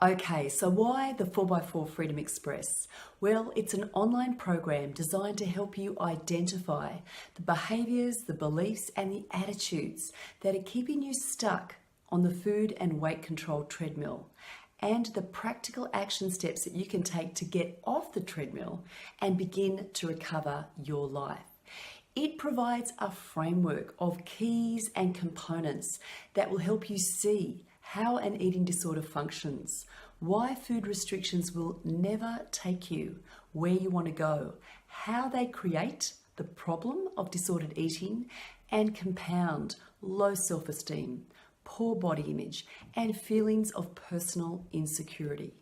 Okay, so why the 4x4 Freedom Express? Well, it's an online program designed to help you identify the behaviours, the beliefs and the attitudes that are keeping you stuck on the food and weight control treadmill, and the practical action steps that you can take to get off the treadmill and begin to recover your life. It provides a framework of keys and components that will help you see how an eating disorder functions, why food restrictions will never take you where you want to go, how they create the problem of disordered eating and compound low self-esteem, poor body image, and feelings of personal insecurity.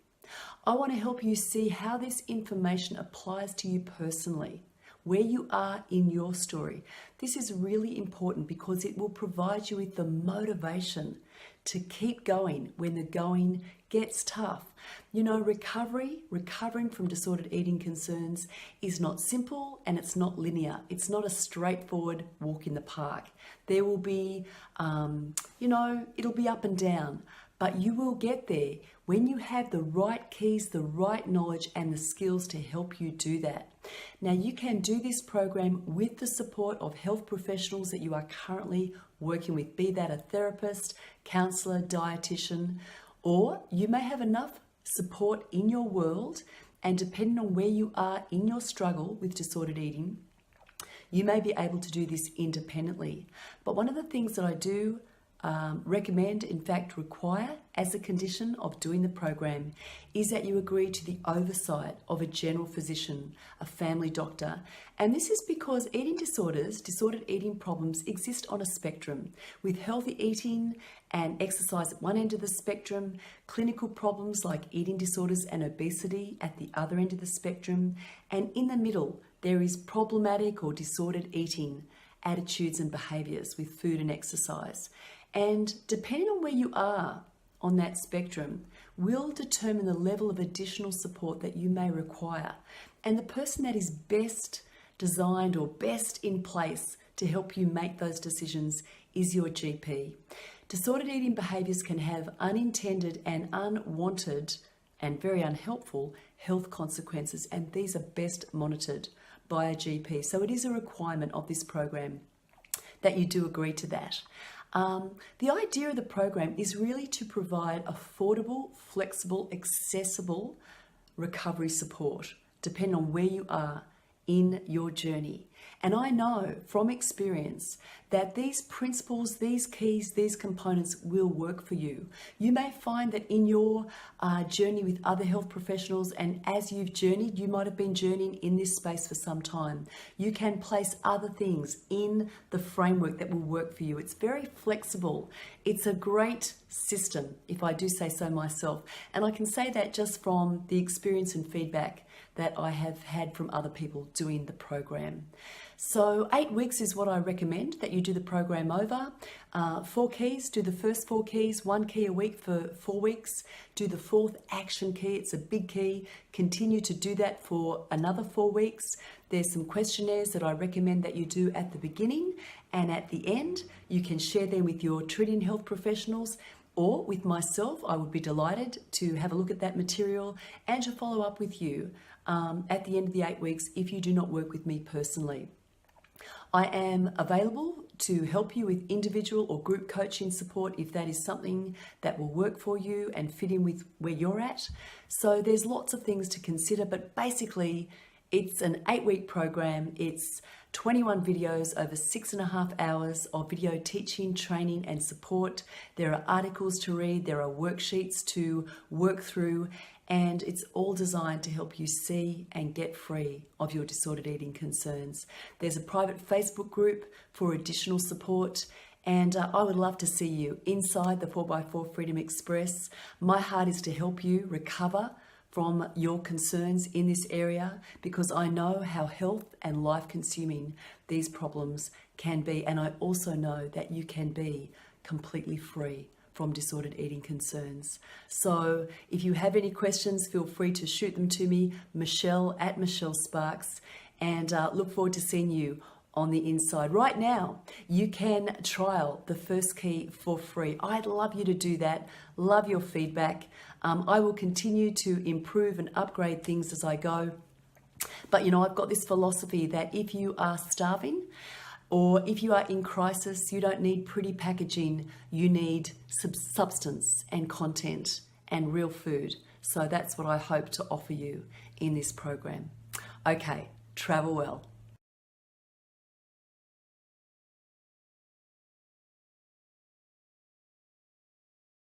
I want to help you see how this information applies to you personally, where you are in your story. This is really important because it will provide you with the motivation to keep going when the going gets tough. You know, recovering from disordered eating concerns is not simple and it's not linear. It's not a straightforward walk in the park. There will be, it'll be up and down, but you will get there when you have the right keys, the right knowledge and the skills to help you do that. Now, you can do this program with the support of health professionals that you are currently working with, be that a therapist, counsellor, dietitian, or you may have enough support in your world, and depending on where you are in your struggle with disordered eating, you may be able to do this independently. But one of the things that I do recommend, in fact require as a condition of doing the program, is that you agree to the oversight of a general physician, a family doctor. And this is because eating disorders, disordered eating problems exist on a spectrum, with healthy eating and exercise at one end of the spectrum, clinical problems like eating disorders and obesity at the other end of the spectrum, and in the middle there is problematic or disordered eating attitudes and behaviours with food and exercise. And depending on where you are on that spectrum will determine the level of additional support that you may require. And the person that is best designed or best in place to help you make those decisions is your GP. Disordered eating behaviours can have unintended and unwanted and very unhelpful health consequences, and these are best monitored by a GP. So it is a requirement of this program that you do agree to that. The idea of the program is really to provide affordable, flexible, accessible recovery support, depending on where you are in your journey. And I know from experience that these principles, these keys, these components will work for you. You may find that in your journey with other health professionals, and as you've journeyed, you might have been journeying in this space for some time, you can place other things in the framework that will work for you. It's very flexible. It's a great system, if I do say so myself. And I can say that just from the experience and feedback that I have had from other people doing the program. So 8 weeks is what I recommend that you do the program over. 4 keys, do the first 4 keys, 1 key a week for 4 weeks. Do the 4th action key, it's a big key. Continue to do that for another 4 weeks. There's some questionnaires that I recommend that you do at the beginning and at the end. You can share them with your treating health professionals or with myself. I would be delighted to have a look at that material and to follow up with you at the end of the 8 weeks if you do not work with me personally. I am available to help you with individual or group coaching support if that is something that will work for you and fit in with where you're at. So there's lots of things to consider, but basically it's an 8-week program. It's 21 videos over 6.5 hours of video teaching, training and support. There are articles to read, there are worksheets to work through, and it's all designed to help you see and get free of your disordered eating concerns. There's a private Facebook group for additional support, and I would love to see you inside the 4x4 Freedom Express. My heart is to help you recover from your concerns in this area, because I know how health and life consuming these problems can be, and I also know that you can be completely free from disordered eating concerns. So if you have any questions, feel free to shoot them to me, Michelle at Michelle Sparks, and look forward to seeing you on the inside. Right now, you can trial the first key for free. I'd love you to do that. Love your feedback. I will continue to improve and upgrade things as I go. But you know, I've got this philosophy that if you are starving or if you are in crisis, you don't need pretty packaging, you need substance and content and real food. So that's what I hope to offer you in this program. Okay, travel well.